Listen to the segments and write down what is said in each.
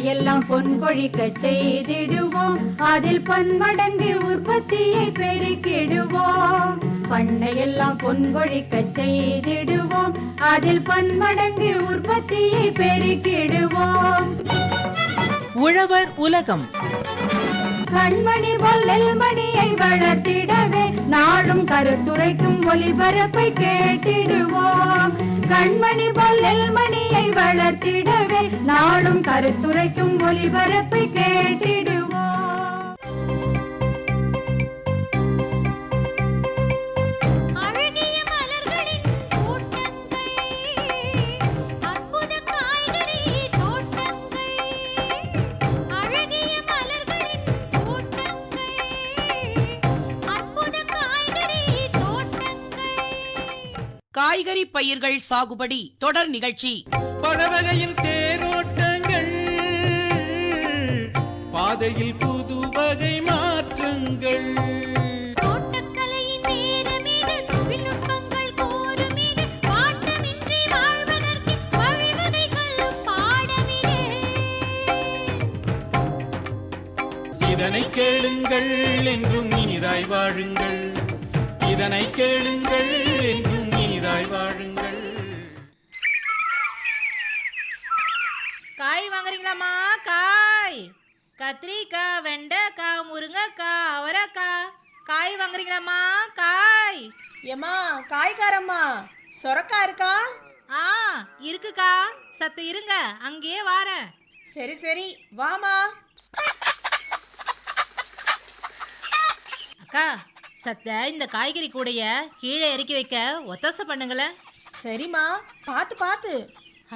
பண்ணையெல்லாம் பொன் கொழிக்க செய்திடுவோம், அதில் பன்மடங்கு உற்பத்தியை பெருக்கிடுவோம். பண்ணையெல்லாம் பொன் கொழிக்க செய்திடுவோம், அதில் பன்மடங்கு உற்பத்தியை பெருக்கிடுவோம். உழவர் உலகம். கண்மணி பொல்லல் மணியை வளர்த்திடவே நாடும் கருத்துரைக்கும் ஒளிபரப்பை கேட்டிடுவோம். கண்மணி பொல்லல் மணியை வளர்த்திடவே நாடும் கருத்துரைக்கும் ஒளிபரப்பை கேட்டிடுவோம். காய்கறி பயிர்கள் சாகுபடி தொடர் நிகழ்ச்சி. பழவகையின் தேரோட்டங்கள், பாதையில் புது வகை மாற்றங்கள், தோட்டக்கலையின் நேரமீது தொழில்நுட்பங்கள் கோருமீது பாட்டமின்றி வாழ்வதற்கு வழிவகைகளும் பாடமிது. இதனை கேளுங்கள் என்றும் இனிதாய் வாழுங்கள், இதனை கேளுங்கள் என்றும் இனிதாய் வாழுங்கள். காய் வாங்குறீங்களாமா? காய், கத்திரிக்காய், வெண்டைக்காய், முருங்கைக்காய், அவரைக்காய். காய் வாங்குறீங்களாமா? காய். ஏம்மா காய்காரம்மா, சொரக்காய் இருக்கா? ஆ இருக்குக்கா, சத்து இருங்க, அங்கேயே வாரேன். சரி சரி வாமா. அக்கா, சத்த இந்த காய்கறி கூடைய கீழே இறக்கி வைக்க ஒத்தாசை பண்ணுங்களேன். சரிம்மா, பார்த்து பார்த்து.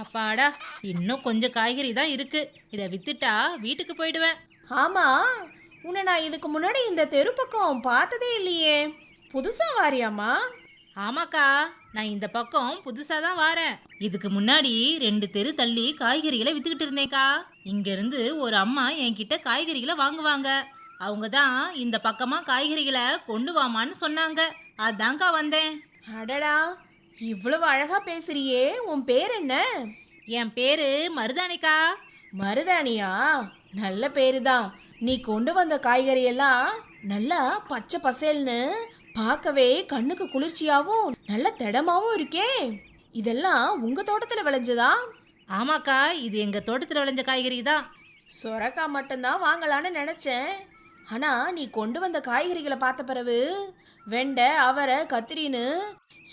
அப்பாடா, இன்னும் கொஞ்சம் காய்கறி தான் இருக்கு, இதை வித்துட்டா வீட்டுக்கு போயிடுவேன். ஆமா, உன்னை நான் இதுக்கு முன்னாடி இந்த தெரு பக்கம் பார்த்ததே இல்லையே, புதுசா வாரியாம்மா? ஆமாக்கா, நான் இந்த பக்கம் புதுசாக தான் வாரேன். இதுக்கு முன்னாடி 2 தெரு தள்ளி காய்கறிகளை வித்துக்கிட்டு இருந்தேன்க்கா. இங்கேருந்து ஒரு அம்மா என்கிட்ட காய்கறிகளை வாங்குவாங்க. அவங்க தான் இந்த பக்கமாக காய்கறிகளை கொண்டு வாமான்னு சொன்னாங்க. அதான்க்கா வந்தேன். அடடா, இவ்வளவு அழகா பேசுறியே, உன் பேர் என்ன? என் பேரு மருதானிக்கா. மருதானியா? நல்ல பேரு தான். நீ கொண்டு வந்த காய்கறி எல்லாம் நல்லா பச்சை பசேல்னு, பார்க்கவே கண்ணுக்கு குளிர்ச்சியாவும் நல்ல திடமாவும் இருக்கே. இதெல்லாம் உங்க தோட்டத்துல விளைஞ்சதா? ஆமாக்கா, இது எங்கள் தோட்டத்தில் விளைஞ்ச காய்கறி தான். சொரக்காய் மட்டும்தான் வாங்கலான்னு நினைச்சேன். ஆனா நீ கொண்டு வந்த காய்கறிகளை பார்த்த பிறகு வெண்டை, அவரை, கத்திரின்னு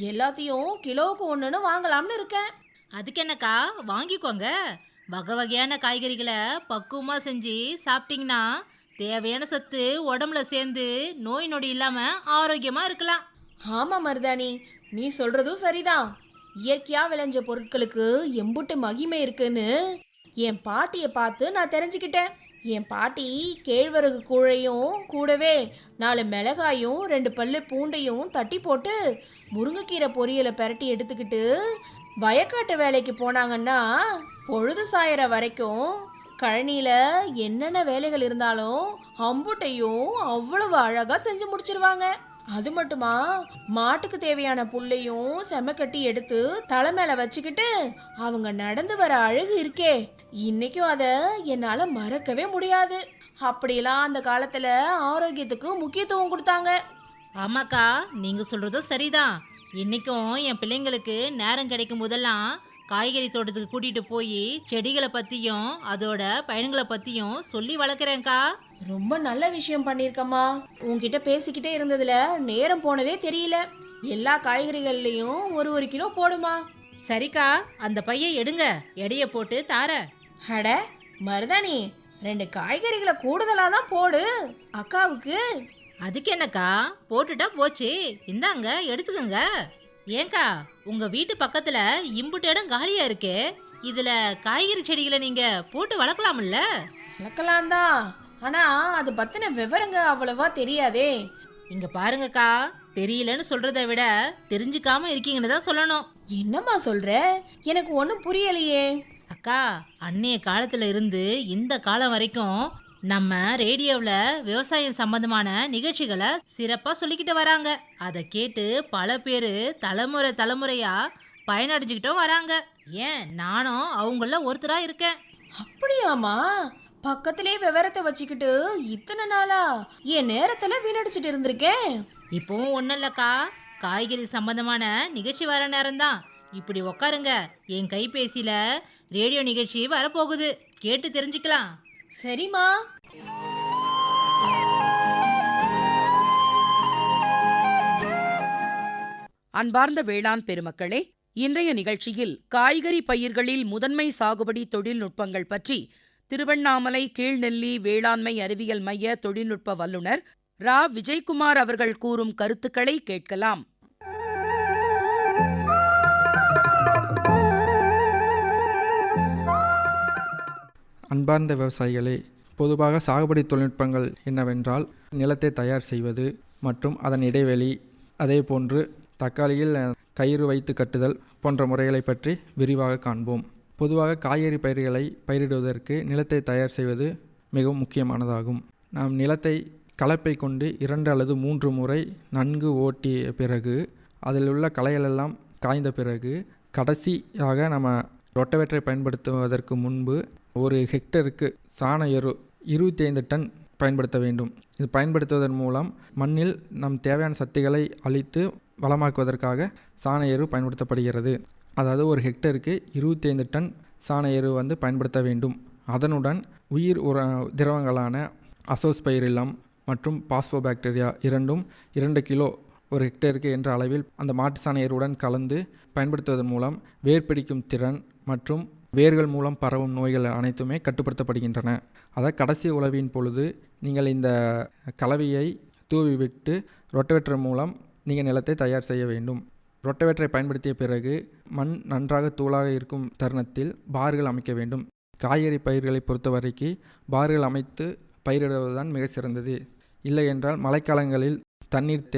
எல்லாத்தையும் கிலோவுக்கு ஒன்றுன்னு வாங்கலாம்னு இருக்கேன். அதுக்கு என்னக்கா, வாங்கிக்கோங்க. வகை வகையான காய்கறிகளை பக்குவமாக செஞ்சு சாப்பிட்டீங்கன்னா தேவையான சத்து உடம்புல சேர்ந்து நோய் நொடி இல்லாமல் ஆரோக்கியமாக இருக்கலாம். ஆமா மருதாணி, நீ சொல்றதும் சரிதான். இயற்கையா விளைஞ்ச பொருட்களுக்கு எம்புட்டு மகிமை இருக்குன்னு என் பாட்டியை பார்த்து நான் தெரிஞ்சுக்கிட்டேன். என் பாட்டி கேழ்வரகு கூழையும் கூடவே 4 மிளகாயும் 2 பல்லு பூண்டையும் தட்டி போட்டு முருங்கைக்கீரை பொரியலை பெரட்டி எடுத்துக்கிட்டு வயக்காட்டு வேலைக்கு போனாங்கன்னா பொழுது சாயிற வரைக்கும் கழனியில் என்னென்ன வேலைகள் இருந்தாலும் அம்புட்டையும் அவ்வளவு அழகாக செஞ்சு முடிச்சிருவாங்க. அது மட்டுமா, மாட்டுக்கு தேவையான புல்லையும் செமக்கட்டி எடுத்து தலை மேல வச்சுக்கிட்டு அவங்க நடந்து வர அழகு இருக்கே, இன்னைக்கும் அதை என்னால மறக்கவே முடியாது. அப்படியெல்லாம் அந்த காலத்துல ஆரோக்கியத்துக்கு முக்கியத்துவம் கொடுத்தாங்க. ஆமாக்கா, நீங்கள் சொல்கிறதும் சரிதான். இன்றைக்கும் என் பிள்ளைங்களுக்கு நேரம் கிடைக்கும் போதெல்லாம் காய்கறி தோட்டத்துக்கு கூட்டிகிட்டு போய் செடிகளை பற்றியும் அதோட பயன்களை பற்றியும் சொல்லி வளர்க்குறேன்க்கா. ரொம்ப நல்ல விஷயம் பண்ணியிருக்கம்மா. உன்கிட்ட பேசிக்கிட்டே இருந்ததுல நேரம் போனதே தெரியல. எல்லா காய்கறிகள்லையும் ஒரு கிலோ போடுமா. சரிக்கா, அந்த பையை எடுங்க, எடையை போட்டு தாரேன். அட மருதாணி, 2 காய்கறிகளை கூடுதலாக தான் போடு அக்காவுக்கு. அதுக்கு என்னக்கா, போட்டுட்டா போச்சு, இந்தாங்க எடுத்துக்கோங்க. ஏங்கா, உங்க வீட்டு பக்கத்துல இம்புட்டு இடம் காலியா இருக்கே, இதுல காய்கறி செடிகளை நீங்க போட்டு வளர்க்கலாம்ல? வளர்க்கலாம் தான், ஆனா அது பத்தின விவரங்க அவ்வளவா தெரியாதே. இங்க பாருங்கக்கா, தெரியலன்னு சொல்றதை விட தெரிஞ்சுக்காம இருக்கீங்கன்னு தான் சொல்லணும். என்னம்மா சொல்ற? எனக்கு ஒன்றும் புரியலையே. அக்கா, அன்னைய காலத்துல இருந்து இந்த காலம் வரைக்கும் நம்ம ரேடியோவில் விவசாயம் சம்பந்தமான நிகழ்ச்சிகளை சிறப்பாக சொல்லிக்கிட்டு வராங்க. அதை கேட்டு பல பேர் தலைமுறையாக பயனடைஞ்சுக்கிட்டும் வராங்க. ஏன் நானும் அவங்கள ஒருத்தராக இருக்கேன். அப்படியாமா? பக்கத்திலே விவரத்தை வச்சுக்கிட்டு இத்தனை நாளா என் நேரத்துல வீணடிச்சிட்டு இருந்திருக்கேன். இப்போவும் ஒன்றும் இல்லைக்கா, காய்கறி சம்பந்தமான நிகழ்ச்சி வர நேரம்தான். இப்படி உக்காருங்க, என் கைபேசியில ரேடியோ நிகழ்ச்சி வரப்போகுது, கேட்டு தெரிஞ்சுக்கலாம். சரிம்மா. அன்பார்ந்த வேளாண் பெருமக்களே, இன்றைய நிகழ்ச்சியில் காய்கறி பயிர்களில் முதன்மை சாகுபடி தொழில்நுட்பங்கள் பற்றி திருவண்ணாமலை கீழ்நெல்லி வேளாண்மை அறிவியல் மைய தொழில்நுட்ப வல்லுநர் ரா. விஜயகுமார் அவர்கள் கூறும் கருத்துக்களை கேட்கலாம். அன்பார்ந்த விவசாயிகளே, பொதுவாக சாகுபடி தொழில்நுட்பங்கள் என்னவென்றால் நிலத்தை தயார் செய்வது மற்றும் அதன் இடைவெளி, அதே போன்று தக்காளியில் கயிறு வைத்து கட்டுதல் போன்ற முறைகளை பற்றி விரிவாக காண்போம். பொதுவாக காய்கறி பயிர்களை பயிரிடுவதற்கு நிலத்தை தயார் செய்வது மிகவும் முக்கியமானதாகும். நாம் நிலத்தை கலப்பை கொண்டு 2 அல்லது 3 முறை நன்கு ஓட்டிய பிறகு, அதில் உள்ள களைகளெல்லாம் காய்ந்த பிறகு, கடைசியாக நம்ம ரொட்டவேட்டரை பயன்படுத்துவதற்கு முன்பு 1 ஹெக்டருக்கு சாண எரு 25 டன் பயன்படுத்த வேண்டும். இது பயன்படுத்துவதன் மூலம் மண்ணில் நம் தேவையான சத்துக்களை அளித்து வளமாக்குவதற்காக சாண எரு பயன்படுத்தப்படுகிறது. அதாவது 1 ஹெக்டருக்கு 25 டன் சாண எரு பயன்படுத்த வேண்டும். அதனுடன் உயிர் திரவங்களான அசோஸ்பைரிலம் மற்றும் பாஸ்போபாக்டீரியா இரண்டும் 2 கிலோ 1 ஹெக்டருக்கு என்ற அளவில் அந்த மாட்டு சாண எருவுடன் கலந்து பயன்படுத்துவதன் மூலம் வேர் பிடிக்கும் திறன் மற்றும் வேர்கள் மூலம் பரவும் நோய்கள் அனைத்துமே கட்டுப்படுத்தப்படுகின்றன. அதாவது கடைசி உழவின் பொழுது நீங்கள் இந்த கலவையை தூவிவிட்டு ரொட்டவேட்டர் மூலம் நீங்கள் நிலத்தை தயார் செய்ய வேண்டும். ரொட்டவேட்டரை பயன்படுத்திய பிறகு மண் நன்றாக தூளாக இருக்கும் தருணத்தில் பார்கள் அமைக்க வேண்டும். காய்கறி பயிர்களை பொறுத்தவரைக்கு பார்கள் அமைத்து பயிரிடுவதுதான் மிக சிறந்தது. இல்லை என்றால் மழைக்காலங்களில் தண்ணீர்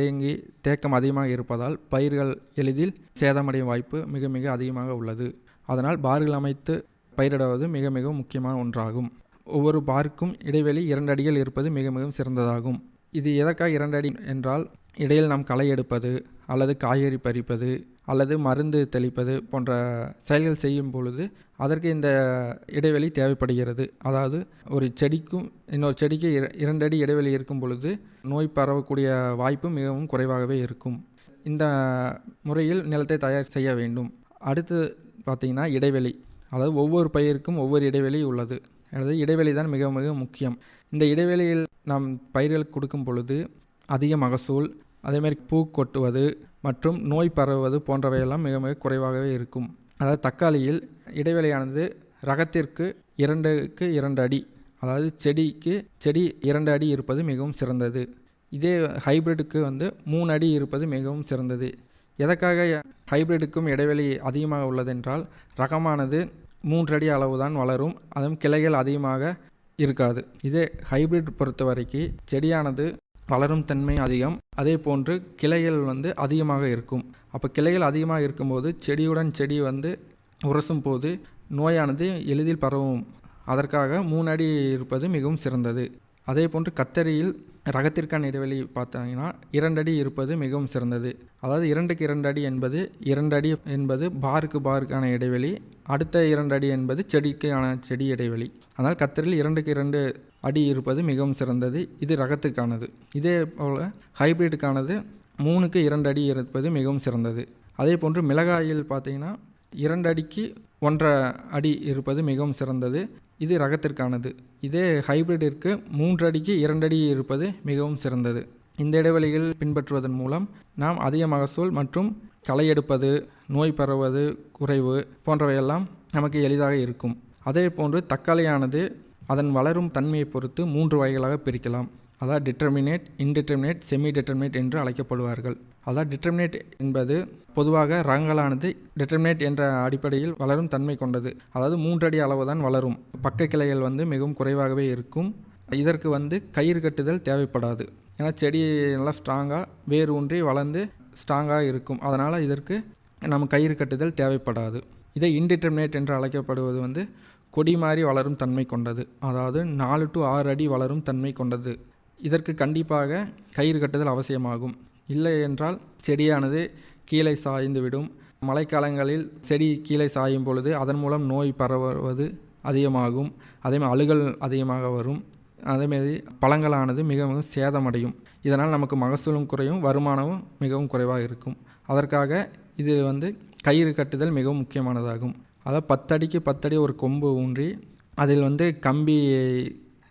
தேக்கம் அதிகமாக இருப்பதால் பயிர்கள் எளிதில் சேதமடையும் வாய்ப்பு மிக மிக அதிகமாக உள்ளது. அதனால் பார்கள் அமைத்து பயிரிடுவது மிக மிக முக்கியமான ஒன்றாகும். ஒவ்வொரு பார்க்கும் இடைவெளி 2 அடிகள் இருப்பது மிக மிகவும் சிறந்ததாகும். இது எதற்காக 2 அடி என்றால், இடையில் நாம் களை எடுப்பது அல்லது காய்கறி பறிப்பது அல்லது மருந்து தெளிப்பது போன்ற செயல்கள் செய்யும் பொழுது அதற்கு இந்த இடைவெளி தேவைப்படுகிறது. அதாவது ஒரு செடிக்கும் இன்னொரு செடிக்கு 2 அடி இடைவெளி இருக்கும் பொழுது நோய் பரவக்கூடிய வாய்ப்பு மிகவும் குறைவாகவே இருக்கும். இந்த முறையில் நிலத்தை தயார் செய்ய வேண்டும். அடுத்து பார்த்திங்கன்னா இடைவெளி, அதாவது ஒவ்வொரு பயிருக்கும் ஒவ்வொரு இடைவெளி உள்ளது. அதாவது இடைவெளி தான் மிக மிக முக்கியம். இந்த இடைவெளியில் நாம் பயிர்களுக்கு கொடுக்கும் பொழுது அதிக மகசூல், அதேமாதிரி பூ கொட்டுவது மற்றும் நோய் பரவுவது போன்றவையெல்லாம் மிக மிக குறைவாகவே இருக்கும். அதாவது தக்காளியில் இடைவெளியானது ரகத்திற்கு 2க்கு 2 அடி, அதாவது செடி 2 அடி இருப்பது மிகவும் சிறந்தது. இதே ஹைப்ரிட்டுக்கு 3 அடி இருப்பது மிகவும் சிறந்தது. எதற்காக ஹைப்ரிட்டுக்கும் இடைவெளி அதிகமாக உள்ளதென்றால், ரகமானது 3 அடி அளவு தான் வளரும், அதுவும் கிளைகள் அதிகமாக இருக்காது. இதே ஹைப்ரிட் பொறுத்த வரைக்கும் செடியானது வளரும் தன்மை அதிகம், அதே போன்று கிளைகள் அதிகமாக இருக்கும். அப்போ கிளைகள் அதிகமாக இருக்கும்போது செடியுடன் செடி உரசும் போது நோயானது எளிதில் பரவும். அதற்காக 3 அடி இருப்பது மிகவும் சிறந்தது. அதே போன்று கத்தரியில் ரகத்திற்கான இடைவெளி பார்த்தாங்கன்னா 2 அடி இருப்பது மிகவும் சிறந்தது. அதாவது 2க்கு 2 அடி என்பது 2 அடி என்பது பாருக்கான இடைவெளி, அடுத்த 2 அடி என்பது செடிக்கான செடி இடைவெளி. அதனால் கத்தரியில் 2க்கு 2 அடி இருப்பது மிகவும் சிறந்தது. இது ரகத்துக்கானது. இதே போல் ஹைப்ரிட்டுக்கானது 3க்கு 2 அடி இருப்பது மிகவும் சிறந்தது. அதே போன்று மிளகாயில் பார்த்திங்கன்னா 2 அடிக்கு 1.5 அடி இருப்பது மிகவும் சிறந்தது. இது ரகத்திற்கானது. இதே ஹைப்ரிட்டிற்கு 3 அடிக்கு 2 அடி இருப்பது மிகவும் சிறந்தது. இந்த இடைவெளிகள் பின்பற்றுவதன் மூலம் நாம் அதிக மகசூல் மற்றும் களை எடுப்பது, நோய் பரவுவது குறைவு போன்றவையெல்லாம் நமக்கு எளிதாக இருக்கும். அதே போன்று தக்காளியானது அதன் வளரும் தன்மையை பொறுத்து 3 வகைகளாக பிரிக்கலாம். அதாவது டிட்டர்மினேட், இன்டிட்டர்மினேட், செமி டிட்டர்மினேட் என்று அழைக்கப்படுவார்கள். அதாவது டிட்டர்மினேட் என்பது பொதுவாக ரகங்களானது டிட்டர்மினேட் என்ற அடிப்படையில் வளரும் தன்மை கொண்டது. அதாவது 3 அடி அளவு தான் வளரும். பக்க கிளைகள் மிகவும் குறைவாகவே இருக்கும். இதற்கு கயிறு கட்டுதல் தேவைப்படாது. ஏன்னா செடி நல்லா ஸ்ட்ராங்காக வேர் ஊன்றி வளர்ந்து ஸ்ட்ராங்காக இருக்கும். அதனால் இதற்கு நம்ம கயிறு கட்டுதல் தேவைப்படாது. இதை இன்டிட்டர்மினேட் என்று அழைக்கப்படுவது கொடி மாறி வளரும் தன்மை கொண்டது. அதாவது 4 to 6 அடி வளரும் தன்மை கொண்டது. இதற்கு கண்டிப்பாக கயிறு கட்டுதல் அவசியமாகும். இல்லை என்றால் செடியானது கீழே சாய்ந்துவிடும். மழைக்காலங்களில் செடி கீழே சாயும் பொழுது அதன் மூலம் நோய் பரவுவது அதிகமாகும். அதேமாதிரி அழுகல் அதிகமாக வரும். அதேமாரி பழங்களானது மிகவும் சேதமடையும். இதனால் நமக்கு மகசூலும் குறையும், வருமானமும் மிகவும் குறைவாக இருக்கும். அதற்காக இது கயிறு கட்டுதல் மிகவும் முக்கியமானதாகும். அதாவது 10 அடிக்கு 10 அடி ஒரு கொம்பு ஊன்றி அதில் கம்பி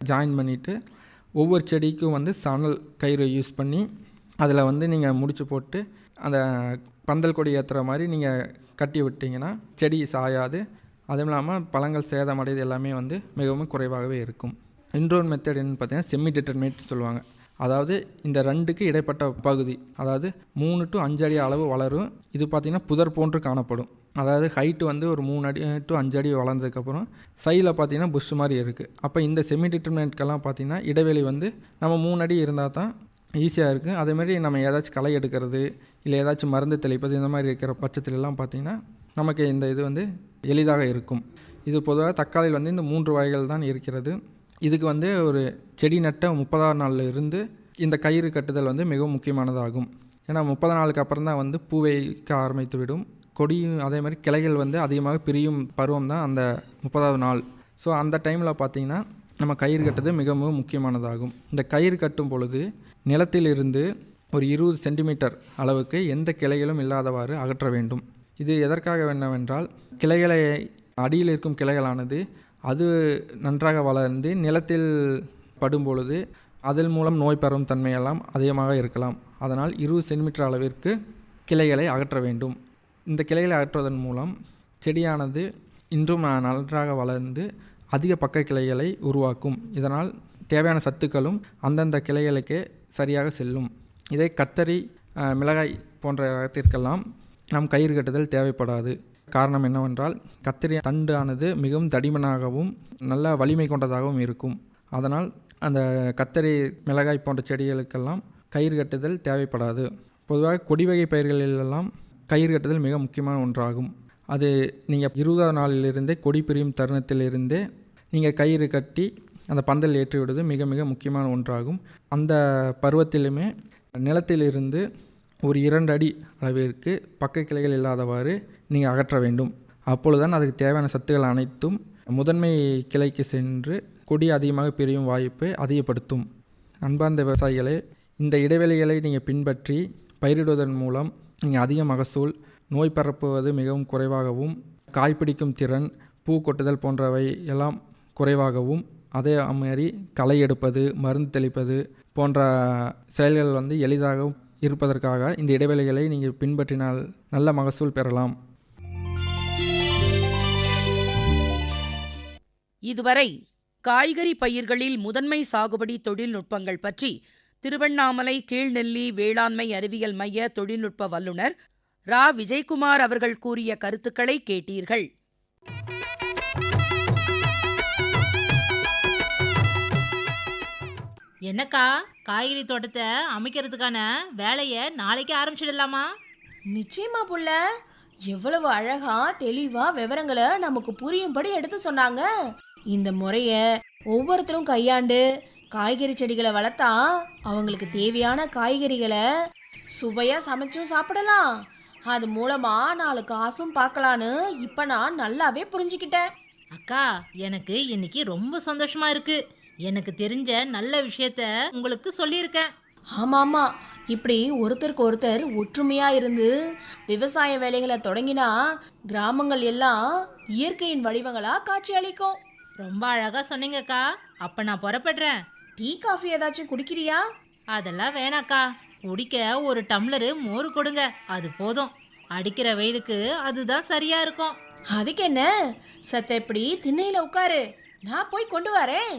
ஜாயின் பண்ணிவிட்டு ஒவ்வொரு செடிக்கும் சணல் கயிறு யூஸ் பண்ணி அதில் நீங்கள் முடிச்சு போட்டு அந்த பந்தல் கொடி ஏற்றுற மாதிரி நீங்கள் கட்டி விட்டிங்கன்னா செடி சாயாது. அதுவும் இல்லாமல் பழங்கள் சேதமடைது எல்லாமே மிகவும் குறைவாகவே இருக்கும். இன்னொரு மெத்தட் என்னன்னு பார்த்தீங்கன்னா செமி டிட்டர்மினேட் சொல்லுவாங்க. அதாவது இந்த 2க்கு இடைப்பட்ட பகுதி, அதாவது 3 to 5 அடி அளவு வளரும். இது பார்த்திங்கன்னா புதர் போன்று காணப்படும். அதாவது ஹைட்டு ஒரு 3 அடி to 5 அடி வளர்ந்ததுக்கப்புறம் சைடில் பார்த்திங்கன்னா புஷ் மாதிரி இருக்குது. அப்போ இந்த செமி டிட்டர்மினேட்கெல்லாம் பார்த்திங்கன்னா இடைவெளி நம்ம 3 அடி இருந்தால் தான் ஈஸியாக இருக்குது. அதேமாதிரி நம்ம ஏதாச்சும் களை எடுக்கிறது இல்லை ஏதாச்சும் மருந்து தெளிப்பது இந்த மாதிரி இருக்கிற பட்சத்துலலாம் பார்த்திங்கன்னா நமக்கு இந்த இது எளிதாக இருக்கும். இது பொதுவாக தக்காளியில் இந்த 3 வகைகள் தான் இருக்கிறது. இதுக்கு ஒரு செடி நட்ட 30ஆவது நாளில் இருந்து இந்த கயிறு கட்டுதல் மிகவும் முக்கியமானதாகும். ஏன்னா 30 நாளுக்கு அப்புறம் தான் பூ வைக்க ஆரம்பித்து விடும். கொடியும் அதே மாதிரி கிளைகள் அதிகமாக பிரியும் பருவம் தான் அந்த 30ஆவது நாள். ஸோ அந்த டைமில் பார்த்திங்கன்னா நம்ம கயிறு கட்டுறது மிகவும் முக்கியமானதாகும். இந்த கயிறு கட்டும் பொழுது நிலத்திலிருந்து ஒரு 20 சென்டிமீட்டர் அளவுக்கு எந்த கிளைகளும் இல்லாதவாறு அகற்ற வேண்டும். இது எதற்காக என்னவென்றால் கிளைகளை அடியில் இருக்கும் கிளைகளானது அது நன்றாக வளர்ந்து நிலத்தில் படும் பொழுது அதன் மூலம் நோய் பரவும் தன்மையெல்லாம் அதிகமாக இருக்கலாம். அதனால் 20 சென்டிமீட்டர் அளவிற்கு கிளைகளை அகற்ற வேண்டும். இந்த கிளைகளை அகற்றுவதன் மூலம் செடியானது இன்றும் நன்றாக வளர்ந்து அதிக பக்க கிளைகளை உருவாக்கும். இதனால் தேவையான சத்துக்களும் அந்தந்த கிளைகளுக்கே சரியாக செல்லும். இதை கத்தரி, மிளகாய் போன்ற ரகத்திற்கெல்லாம் நம் கயிறு கட்டுதல் தேவைப்படாது. காரணம் என்னவென்றால் கத்திரி தண்டு ஆனது மிகவும் தடிமனாகவும் நல்ல வலிமை கொண்டதாகவும் இருக்கும். அதனால் அந்த கத்தரி, மிளகாய் போன்ற செடிகளுக்கெல்லாம் கயிறு கட்டுதல் தேவைப்படாது. பொதுவாக கொடி வகை பயிர்களிலெல்லாம் கயிறு கட்டுதல் மிக முக்கியமான ஒன்றாகும். அது நீங்கள் 20ஆவது நாளிலிருந்தே கொடி பிரியும் தருணத்திலிருந்தே நீங்கள் கயிறு கட்டி அந்த பந்தல் ஏற்றி விடுவது மிக மிக முக்கியமான ஒன்றாகும். அந்த பருவத்திலுமே நிலத்திலிருந்து ஒரு 2 அடி அளவிற்கு பக்க கிளைகள் இல்லாதவாறு நீங்கள் அகற்ற வேண்டும். அப்பொழுதுதான் அதுக்கு தேவையான சத்துக்கள் அனைத்தும் முதன்மை கிளைக்கு சென்று கொடி அதிகமாக பிரியும் வாய்ப்பை அதிகப்படுத்தும். அன்பார்ந்த விவசாயிகளே, இந்த இடைவெளிகளை நீங்கள் பின்பற்றி பயிரிடுவதன் மூலம் நீங்கள் அதிக மகசூல், நோய் பரப்புவது மிகவும் குறைவாகவும், காய்பிடிக்கும் திறன், பூ கொட்டுதல் போன்றவை எல்லாம் குறைவாகவும், அதே மாதிரி களை எடுப்பது, மருந்து தெளிப்பது போன்ற செயல்கள் எளிதாகவும் இருப்பதற்காக இந்த இடைவெளிகளை நீங்கள் பின்பற்றினால் நல்ல மகசூல் பெறலாம். இதுவரை காய்கறி பயிர்களில் முதன்மை சாகுபடி தொழில்நுட்பங்கள் பற்றி திருவண்ணாமலை கீழ்நெல்லி வேளாண்மை அறிவியல் மைய தொழில்நுட்ப வல்லுநர் ரா. விஜயகுமார் அவர்கள் கூறிய கருத்துக்களை கேட்டீர்கள். என்னக்கா, காய்கறி தோட்டத்தை அமைக்கிறதுக்கான வேலையை நாளைக்கு ஆரம்பிச்சிடலாமா? நிச்சயமா புள்ள, எவ்வளவு அழகா தெளிவா விவரங்களை நமக்கு புரியும்படி எடுத்து சொன்னாங்க. இந்த முறைய ஒவ்வொருத்தரும் கையாண்டு காய்கறி செடிகளை வளர்த்தா அவங்களுக்கு தேவையான காய்கறிகளை சுவையா சமைச்சும் சாப்பிடலாம். அது மூலமா 4 காசும் பார்க்கலான்னு இப்ப நான் நல்லாவே புரிஞ்சுக்கிட்டேன். அக்கா, எனக்கு இன்னைக்கு ரொம்ப சந்தோஷமா இருக்கு. எனக்கு தெரிஞ்ச நல்ல விஷயத்த உங்களுக்கு சொல்லியிருக்கேன். ஆமாமா, இப்படி ஒருத்தருக்கு ஒருத்தர் ஒற்றுமையா இருந்து விவசாய வேலைகளை தொடங்கினா கிராமங்கள் எல்லாம் இயற்கையின் வடிவங்களா காட்சி அளிக்கும். ரொம்ப அழகா சொன்னீங்கக்கா. அப்ப நான் புறப்படுறேன். டீ காஃபி ஏதாச்சும் குடிக்கிறியா? அதெல்லாம் வேணாக்கா. குடிக்க ஒரு டம்ளரு மோர் கொடுங்க, அது போதும். அடிக்கிற வெயிலுக்கு அதுதான் சரியா இருக்கும். அதுக்கு என்ன, சத்த இப்படி திண்ணையில உட்காரு, நான் போய் கொண்டு வரேன்.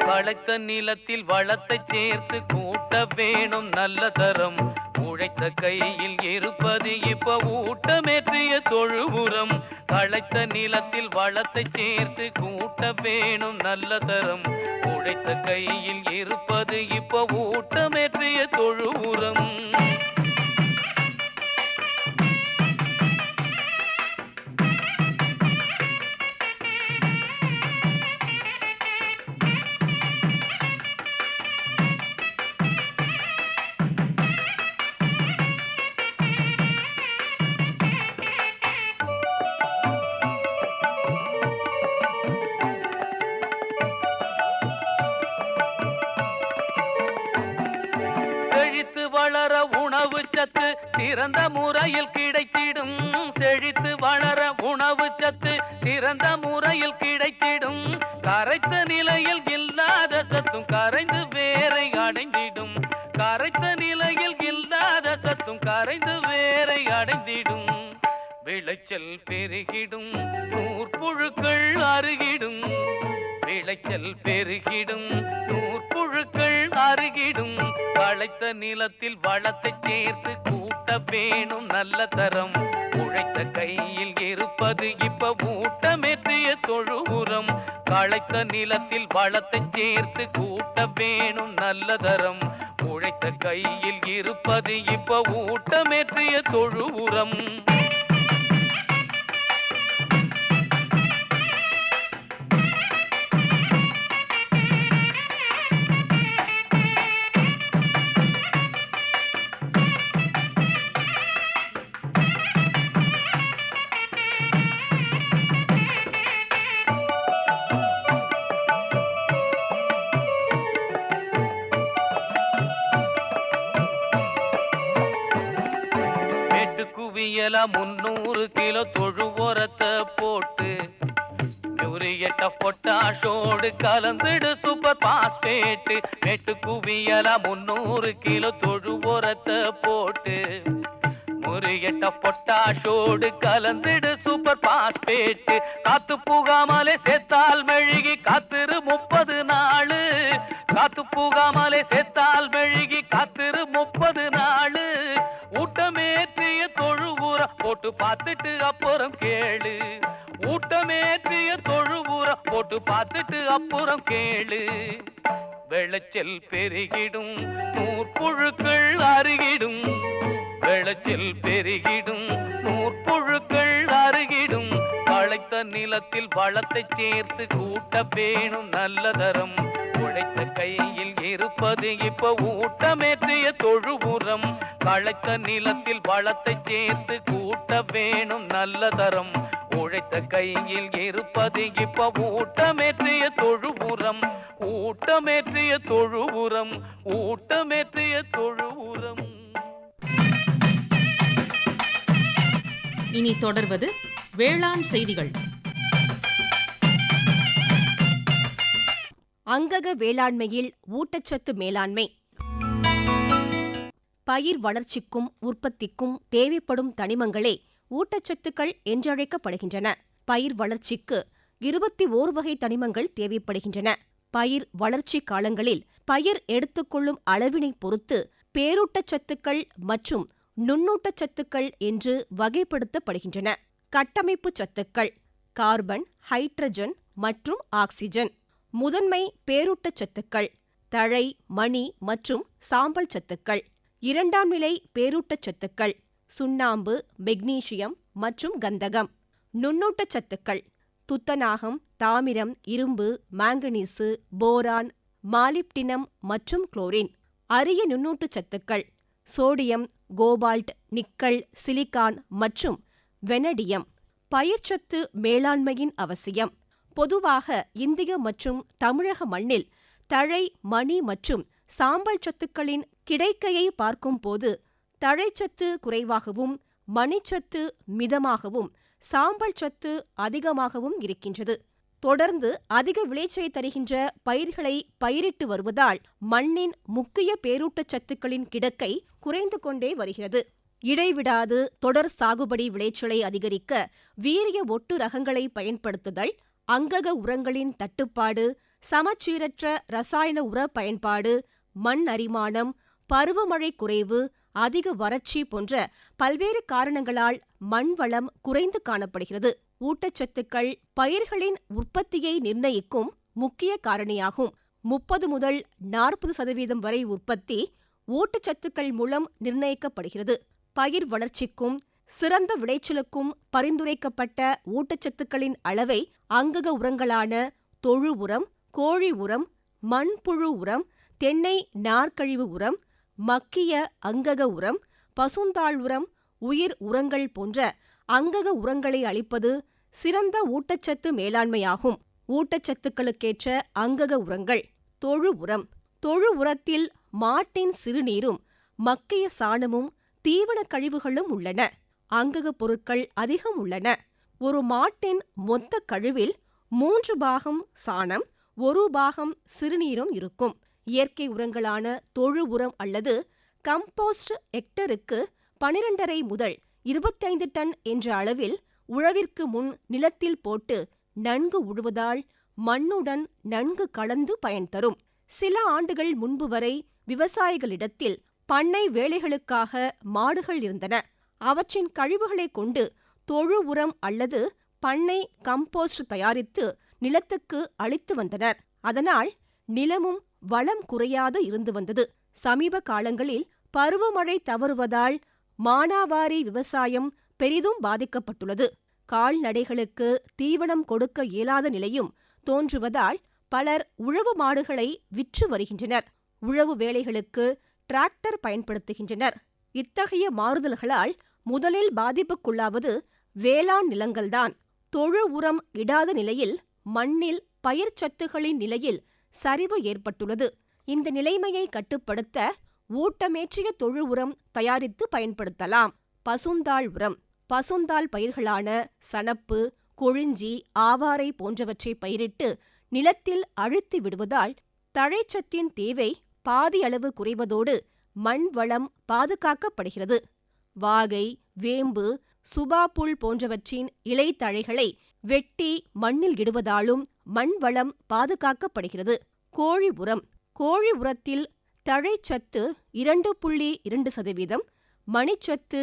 வளைத்த நிலத்தில் வளத்தை சேர்த்து கூட்ட வேணும் நல்ல தரம். உழைத்த கையில் இருப்பது இப்ப ஊட்டமேற்றிய தொழு உரம். வளைத்த நிலத்தில் வளத்தை சேர்த்து கூட்ட வேணும் நல்ல தரம். உழைத்த கையில் இருப்பது இப்ப ஊட்டமேற்றிய தொழு உரம். சிறந்த முறையில் கிடைத்திடும் செழித்து வளர உணவு சத்து சிறந்த முறையில் கிடைத்திடும் கரைத்த நிலையில் இல்லாத சத்தும் கரைந்து வேரை அடைந்திடும் கரைத்த நிலையில் இல்லாத சத்தும் கரைந்து வேரை அடைந்திடும் விளைச்சல் பெருகிடும் நூற்புழுக்கள் அருகிடும் விளைச்சல் பெருகிடும் நூற்புழுக்கள் அருகிடும் களைத்த நிலத்தில் வளத்தை சேர்த்து கூட்ட வேணும் நல்ல தரம் உழைத்த கையில் இருப்பது இப்ப ஊட்டமேற்றிய தொழு உரம் களைத்த நிலத்தில் வளத்தை சேர்த்து கூட்ட வேணும் நல்ல தரம் உழைத்த கையில் இருப்பது இப்ப ஊட்டமேற்றிய தொழு உரம் குவியலா 300 கிலோ தொழு உரத்தை போட்டு யூரியட்ட பொட்டாஷோடு கலந்துடு சூப்பர் பாஸ்பேட்டு மேட்டு குவியலா 300 கிலோ தொழு உரத்தை போட்டு யூரியட்ட பொட்டாஷோடு கலந்துடு சூப்பர் பாஸ்பேட்டு காத்து புகாமலே சேர்த்தால் மெழுகி காத்திரு 30 நாள் காத்து புகாமலே சேர்த்தால் மெழுகி காத்திரு 30 நாள் ஊட்டமேற்றிய தொழு உரம் போட்டு பார்த்துட்டு அப்புறம் கேளு ஊட்டமேற்றிய தொழு உரம் போட்டு பார்த்துட்டு அப்புறம் கேளு விளைச்சல் பெருகிடும் நூற்புழுக்கள் அருகிடும் விளைச்சல் பெருகிடும் நூற்புழுக்கள் அருகிடும் களைத்த நிலத்தில் வளத்தை சேர்த்து கூட்ட வேணும் நல்ல தரம் உழைத்த கையில் இருப்பது இப்ப ஊட்டமேற்றிய தொழு உரம் களைத்த நிலத்தில் வளத்தை சேர்த்து கூட்ட வேணும் நல்ல தரம் உழைத்த கையில் இருப்பது இப்ப ஊட்டமேற்றிய தொழு உரம் ஊட்டமேற்றிய தொழு உரம் ஊட்டமேற்றிய தொழு உரம். இனி தொடர்வது வேளாண் செய்திகள். அங்கக வேளாண்மையில் ஊட்டச்சத்து மேலாண்மை. பயிர் வளர்ச்சிக்கும் உற்பத்திக்கும் தேவைப்படும் தனிமங்களே ஊட்டச்சத்துக்கள் என்றழைக்கப்படுகின்றன. பயிர் வளர்ச்சிக்கு 21 வகை தனிமங்கள் தேவைப்படுகின்றன. பயிர் வளர்ச்சி காலங்களில் பயிர் எடுத்துக்கொள்ளும் அளவினை பொறுத்து பேரூட்டச்சத்துக்கள் மற்றும் நுண்ணூட்டச்சத்துக்கள் என்று வகைப்படுத்தப்படுகின்றன. கட்டமைப்பு சத்துக்கள் கார்பன், ஹைட்ரஜன் மற்றும் ஆக்சிஜன். முதன்மை பேரூட்டச்சத்துக்கள் தழை, மணி மற்றும் சாம்பல் சத்துக்கள். இரண்டாம் நிலை பேரூட்டச்சத்துக்கள் சுண்ணாம்பு, மெக்னீசியம் மற்றும் கந்தகம். நுண்ணூட்டச்சத்துக்கள் துத்தநாகம், தாமிரம், இரும்பு, மாங்கனீசு, போரான், மாலிப்டினம் மற்றும் குளோரின். அரிய நுண்ணூட்டச்சத்துக்கள் சோடியம், கோபால்ட், நிக்கல், சிலிக்கான் மற்றும் வெனடியம். பயிர்ச்சத்து மேலாண்மையின் அவசியம். பொதுவாக இந்திய மற்றும் தமிழக மண்ணில் தழை, மணி மற்றும் சாம்பல் சத்துக்களின் கிடைக்கையை பார்க்கும்போது தழைச்சத்து குறைவாகவும் மணிச்சத்து மிதமாகவும் சாம்பல் சத்து அதிகமாகவும் இருக்கின்றது. தொடர்ந்து அதிக விளைச்சலை தருகின்ற பயிர்களை பயிரிட்டு வருவதால் மண்ணின் முக்கிய பேரூட்டச்சத்துக்களின் கிடைக்கை குறைந்து கொண்டே வருகிறது. இடைவிடாது தொடர் சாகுபடி விளைச்சலை அதிகரிக்க வீரிய ஒட்டு ரகங்களை பயன்படுத்துதல், அங்கக உரங்களின் தட்டுப்பாடு, சமச்சீரற்ற ரசாயன உர பயன்பாடு, மண் அரிமானம், பருவமழை குறைவு, அதிக வறட்சி போன்ற பல்வேறு காரணங்களால் மண் வளம் குறைந்து காணப்படுகிறது. ஊட்டச்சத்துக்கள் பயிர்களின் உற்பத்தியை நிர்ணயிக்கும் முக்கிய காரணியாகும். 30 முதல் 40% வரை உற்பத்தி ஊட்டச்சத்துக்கள் மூலம் நிர்ணயிக்கப்படுகிறது. பயிர் வளர்ச்சிக்கும் சிறந்த விளைச்சலுக்கும் பரிந்துரைக்கப்பட்ட ஊட்டச்சத்துக்களின் அளவை அங்கக உரங்களான தொழு உரம், கோழி உரம், மண்புழு உரம், தென்னை நார்க்கழிவு உரம், மக்கிய அங்கக உரம், பசுந்தாள் உரம், உயிர் உரங்கள் போன்ற அங்கக உரங்களை அளிப்பது சிறந்த ஊட்டச்சத்து மேலாண்மையாகும். ஊட்டச்சத்துக்களுக்கேற்ற அங்கக உரங்கள். தொழு உரம். தொழு உரத்தில் மாட்டின் சிறுநீரும் மக்கிய சாணமும் தீவன கழிவுகளும் உள்ளன. அங்ககப் பொருட்கள் அதிகம் உள்ளன. ஒரு மாட்டின் மொத்த கழிவில் 3 பாகம் சாணம், 1 பாகம் சிறுநீரும் இருக்கும். இயற்கை உரங்களான தொழு உரம் அல்லது கம்போஸ்ட் ஹெக்டருக்கு 12.5 முதல் 25 டன் என்ற அளவில் உழவிற்கு முன் நிலத்தில் போட்டு நன்கு உழுவதால் மண்ணுடன் நன்கு கலந்து பயன் தரும். சில ஆண்டுகள் முன்பு வரை விவசாயிகளிடத்தில் பண்ணை வேலைகளுக்காக மாடுகள் இருந்தன. அவற்றின் கழிவுகளைக் கொண்டு தொழு உரம் அல்லது பண்ணை கம்போஸ்ட் தயாரித்து நிலத்துக்கு அளித்து வந்தனர். அதனால் நிலமும் வளம் குறையாது இருந்து வந்தது. சமீப காலங்களில் பருவமழை தவறுவதால் மானாவாரி விவசாயம் பெரிதும் பாதிக்கப்பட்டுள்ளது. கால்நடைகளுக்கு தீவனம் கொடுக்க இயலாத நிலையும் தோன்றுவதால் பலர் உழவு மாடுகளை விற்று வருகின்றனர். உழவு வேலைகளுக்கு டிராக்டர் பயன்படுத்துகின்றனர். இத்தகைய மாறுதல்களால் முதலில் பாதிப்புக்குள்ளாவது வேளாண் நிலங்கள்தான். தொழு உரம் இடாத நிலையில் மண்ணில் பயிர் சத்துகளின் நிலையில் சரிவு ஏற்பட்டுள்ளது. இந்த நிலைமையை கட்டுப்படுத்த ஊட்டமேற்றிய தொழு உரம் தயாரித்து பயன்படுத்தலாம். பசுந்தாள் உரம். பசுந்தாள் பயிர்களான சணப்பு, கொழிஞ்சி, ஆவாரை போன்றவற்றை பயிரிட்டு நிலத்தில் அழுத்தி விடுவதால் தழைச்சத்தின் தேவை பாதி அளவு குறைவதோடு மண் வளம் பாதுகாக்கப்படுகிறது. வாகை, வேம்பு, சுபா புல் போன்றவற்றின் இலைத்தழைகளை வெட்டி மண்ணில் இடுவதாலும் மண் வளம் பாதுகாக்கப்படுகிறது. கோழி உரம். கோழி உரத்தில் தழைச்சத்து 2.2%, மணிச்சத்து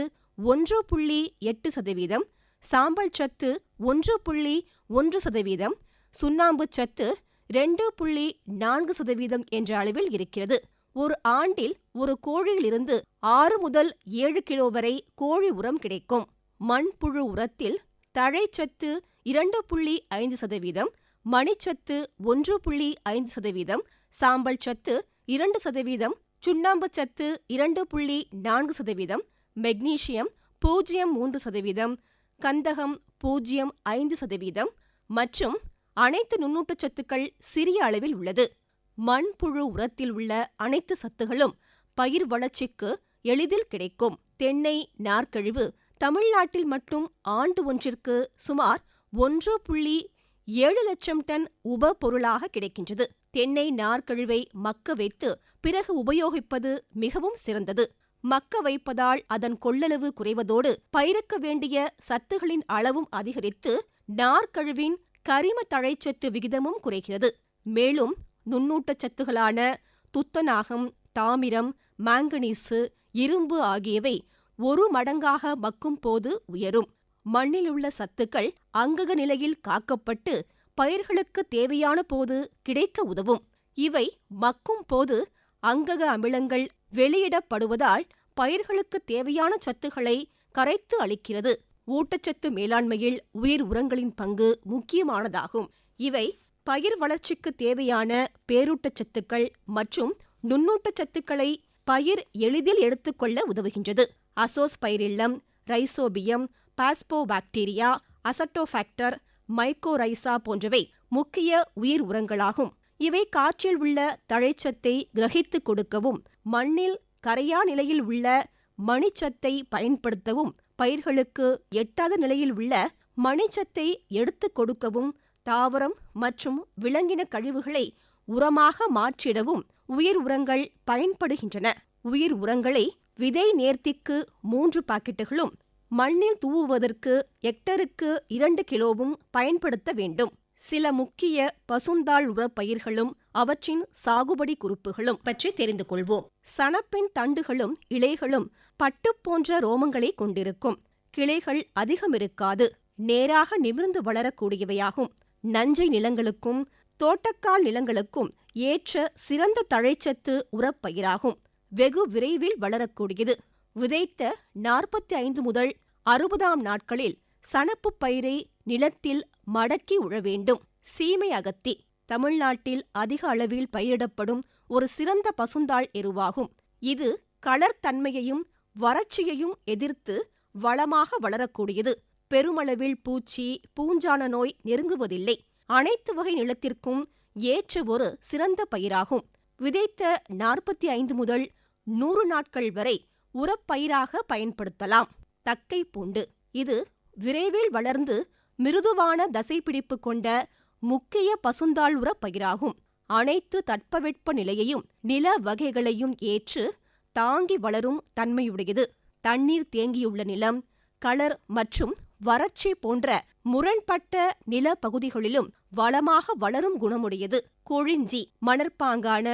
1.8%, சாம்பல் சத்து 1.1%, சுண்ணாம்பு சத்து 2.4% என்ற அளவில் இருக்கிறது. ஒரு ஆண்டில் ஒரு கோழியிலிருந்து 6 முதல் 7 கிலோ வரை கோழி உரம் கிடைக்கும். மண்புழு உரத்தில் தழைச்சத்து 2.5%, மணிச்சத்து 1.5%, சாம்பல் சத்து 2%, சுண்ணாம்பு சத்து 2.4%, மெக்னீசியம் 0.3%, கந்தகம் 0.5% மற்றும் அனைத்து நுண்ணூட்டச்சத்துக்கள் சிறிய அளவில் உள்ளது. மண்புழு உரத்தில் உள்ள அனைத்து சத்துகளும் பயிர் வளர்ச்சிக்கு எளிதில் கிடைக்கும். தென்னை நார்க்கழிவு தமிழ்நாட்டில் மட்டும் ஆண்டு ஒன்றிற்கு சுமார் 1.7 லட்சம் டன் உப பொருளாக கிடைக்கின்றது. தென்னை நார்க்கழிவை மக்க வைத்து பிறகு உபயோகிப்பது மிகவும் சிறந்தது. மக்க வைப்பதால் அதன் கொள்ளளவு குறைவதோடு பயிருக்கு வேண்டிய சத்துகளின் அளவும் அதிகரித்து நார்க்கழிவின் கரிம தழைச்சத்து விகிதமும் குறைகிறது. மேலும் நுண்ணூட்டச்சத்துகளான துத்தநாகம், தாமிரம், மாங்கனீசு, இரும்பு ஆகியவை 1 மடங்காக மக்கும் போது உயரும். மண்ணிலுள்ள சத்துக்கள் அங்கக நிலையில் காக்கப்பட்டு பயிர்களுக்கு தேவையான போது கிடைக்க உதவும். இவை மக்கும் போது அங்கக அமிலங்கள் வெளியிடப்படுவதால் பயிர்களுக்கு தேவையான சத்துக்களை கரைத்து அளிக்கிறது. ஊட்டச்சத்து மேலாண்மையில் உயிர் உரங்களின் பங்கு முக்கியமானதாகும். இவை பயிர் வளர்ச்சிக்கு தேவையான பேரூட்டச்சத்துக்கள் மற்றும் நுண்ணூட்டச்சத்துக்களை பயிர் எளிதில் எடுத்துக்கொள்ள உதவுகின்றது. அசோஸ்பைரில்லம், ரைசோபியம், பாஸ்போபாக்டீரியா, அசட்டோஃபாக்டர், மைக்கோரைசா போன்றவை முக்கிய உயிர் உரங்களாகும். இவை காற்றில் உள்ள தழைச்சத்தை கிரகித்து கொடுக்கவும் மண்ணில் கரையா நிலையில் உள்ள மணிச்சத்தை பயன்படுத்தவும் பயிர்களுக்கு எட்டாத நிலையில் உள்ள மணிச்சத்தை எடுத்துக் கொடுக்கவும் தாவரம் மற்றும் விலங்கின கழிவுகளை உரமாக மாற்றிடவும் உயிர் உரங்கள் பயன்படுகின்றன. உயிர் உரங்களை விதை நேர்த்திக்கு 3 பாக்கெட்டுகளும் மண்ணில் தூவுவதற்கு ஹெக்டருக்கு 2 கிலோவும் பயன்படுத்த வேண்டும். சில முக்கிய பசுந்தாள் உரப் பயிர்களும் அவற்றின் சாகுபடி குறிப்புகளும் பற்றி தெரிந்து கொள்வோம். சணப்பின் தண்டுகளும் இலைகளும் பட்டு போன்ற ரோமங்களை கொண்டிருக்கும். கிளைகள் அதிகம் இருக்காது. நேராக நிமிர்ந்து வளரக்கூடியவையாகும். நஞ்சை நிலங்களுக்கும் தோட்டக்கால் நிலங்களுக்கும் ஏற்ற சிறந்த தழைச்சத்து உரப்பயிராகும். வெகு விரைவில் வளரக்கூடியது. விதைத்த 45 முதல் 60ஆம் நாட்களில் சணப்பு பயிரை நிலத்தில் மடக்கி உழ வேண்டும். சீமை அகத்தி தமிழ்நாட்டில் அதிக அளவில் பயிரிடப்படும் ஒரு சிறந்த பசுந்தாள் எருவாகும். இது களர் தன்மையையும் வறட்சியையும் எதிர்த்து வளமாக வளரக்கூடியது. பெருமளவில் பூச்சி, பூஞ்சான நோய் நெருங்குவதில்லை. அனைத்து வகை நிலத்திற்கும் ஏற்ற ஒரு சிறந்த பயிராகும். விதைத்த 45 முதல் 100 நாட்கள் வரை உரப்பயிராக பயன்படுத்தலாம். தக்கை பூண்டு இது விரைவில் வளர்ந்து மிருதுவான தசைப்பிடிப்பு கொண்ட முக்கிய பசுந்தாள் உர பயிராகும். அனைத்து தட்பவெட்ப நிலையையும் நில வகைகளையும் ஏற்று தாங்கி வளரும் தன்மையுடையது. தண்ணீர் தேங்கியுள்ள நிலம், களர் மற்றும் வறட்சி போன்ற முரண்பட்ட நில பகுதிகளிலும் வளமாக வளரும் குணமுடையது. கொழிஞ்சி மணற்பாங்கான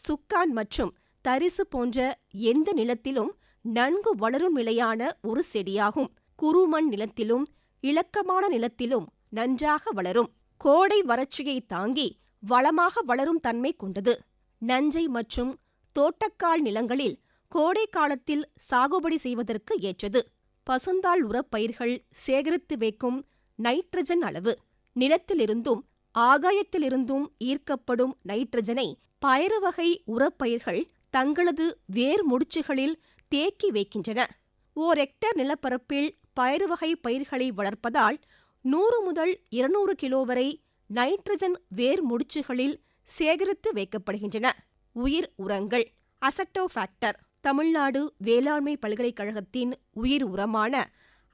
சுக்கான் மற்றும் தரிசு போன்ற எந்த நிலத்திலும் நன்கு வளரும் நிலையான ஒரு செடியாகும். குறுமண் நிலத்திலும் இலக்கமான நிலத்திலும் நன்றாக வளரும். கோடை வறட்சியை தாங்கி வளமாக வளரும் தன்மை கொண்டது. நஞ்சை மற்றும் தோட்டக்கால் நிலங்களில் கோடை காலத்தில் சாகுபடி செய்வதற்கு ஏற்றது. பசுந்தாள் உரப்பயிர்கள் சேகரித்து வைக்கும் நைட்ரஜன் அளவு. நிலத்திலிருந்தும் ஆகாயத்திலிருந்தும் ஈர்க்கப்படும் நைட்ரஜனை பயறு வகை உரப்பயிர்கள் தங்களது வேர் முடிச்சுகளில் தேக்கி வைக்கின்றன. ஓர் ஹெக்டேர் நிலப்பரப்பில் பயறு வகை பயிர்களை வளர்ப்பதால் 100 முதல் 200 கிலோ வரை நைட்ரஜன் வேர் முடிச்சுகளில் சேகரித்து வைக்கப்படுகின்றன. உயிர் உரங்கள். அசட்டோஃபாக்டர் தமிழ்நாடு வேளாண்மை பல்கலைக்கழகத்தின் உயிர் உரமான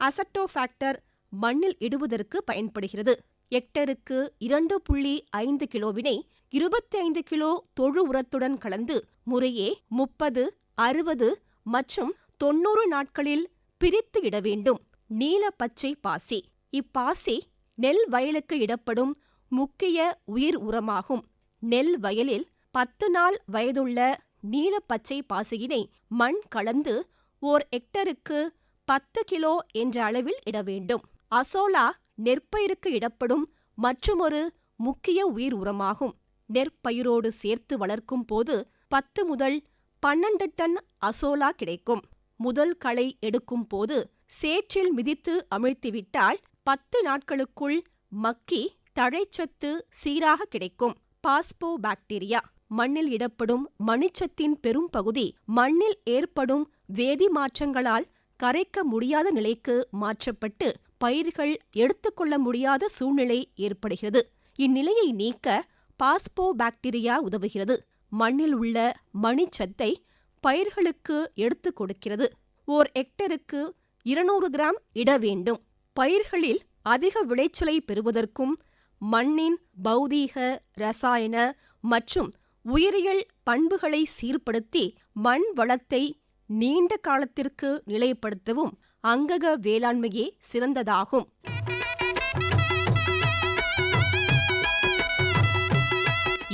அசட்டோஃபாக்டர் மண்ணில் இடுவதற்கு பயன்படுகிறது. ஹெக்டருக்கு 2.5 கிலோவினை 25 கிலோ தொழு உரத்துடன் கலந்து முறையே 30, 60 மற்றும் 90 நாட்களில் பிரித்து இட வேண்டும். நீல பச்சை பாசி. இப்பாசி நெல் வயலுக்கு இடப்படும் முக்கிய உயிர் உரமாகும். நெல் வயலில் 10 நாள் வயதுள்ள நீல பச்சை பாசியினை மண் கலந்து ஓர் ஹெக்டருக்கு 10 கிலோ என்ற அளவில் இட வேண்டும். அசோலா நெற்பயிருக்கு இடப்படும் மற்றுமொரு முக்கிய உயிர் உரமாகும். நெற்பயிரோடு சேர்த்து வளர்க்கும் போது 10 முதல் 12 டன் அசோலா கிடைக்கும். முதல் களை எடுக்கும் போது சேற்றில் மிதித்து அமிழ்த்திவிட்டால் 10 நாட்களுக்குள் மக்கி தழைச்சத்து சீராக கிடைக்கும். Phospho bacteria. மண்ணில் இடப்படும் மணிச்சத்தின் பெரும் பகுதி மண்ணில் ஏற்படும் வேதி மாற்றங்களால் கரைக்க முடியாத நிலைக்கு மாற்றப்பட்டு பயிர்கள் எடுத்துக்கொள்ள முடியாத சூழ்நிலை ஏற்படுகிறது. இந்நிலையை நீக்க பாஸ்போ பாக்டீரியா உதவுகிறது. மண்ணில் உள்ள மணிச்சத்தை பயிர்களுக்கு எடுத்துக் கொடுக்கிறது. ஓர் ஹெக்டருக்கு 200 கிராம் இட வேண்டும். பயிர்களில் அதிக விளைச்சலை பெறுவதற்கும் மண்ணின் பௌதீக, ரசாயன மற்றும் உயிரியல் பண்புகளை சீர்படுத்தி மண் வளத்தை நீண்ட காலத்திற்கு நிலைப்படுத்தவும் அங்கக வேளாண்மையே சிறந்ததாகும்.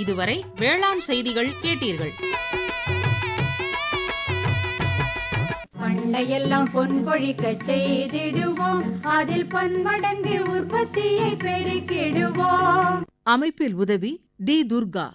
இதுவரை வேளாண் செய்திகள் கேட்டீர்கள். பண்டையெல்லாம் பொன் கொழிக்க செய்திடுவோம், அதில் பன்மடங்கு உற்பத்தியை பெருக்கிடுவோம். அமைப்பில் உதவி டி. துர்கா.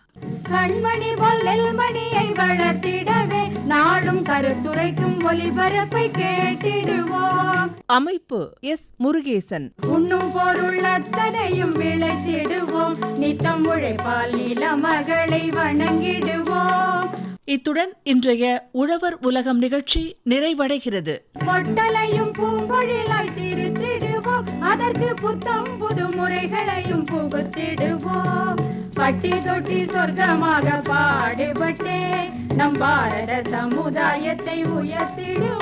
கண்மணி பொல்லில் மணியை வளர்த்திடவே நாடும் கருத்துரைக்கும் ஒலிபரப்பை கேட்டிடுவோம். அமைப்பு எஸ். முருகேசன். உண்ணும் பொருள் அத்தனையும் விளைத்திடுவோம், நித்தம் உழைப்பால் நில மகளை வணங்கிடுவோம். இத்துடன் இன்றைய உழவர் உலகம் நிகழ்ச்சி நிறைவடைகிறது. பொட்டலையும் பூம்பொழிலாய் திருத்திடுவோம், அதற்கு புத்தம் புது முறைகளையும் புகுத்திடுவோம். பட்டி தொட்டி சொர்க்கமாக பாடுபட்டே நம் பாரத சமுதாயத்தை உயர்த்திடுவோம்.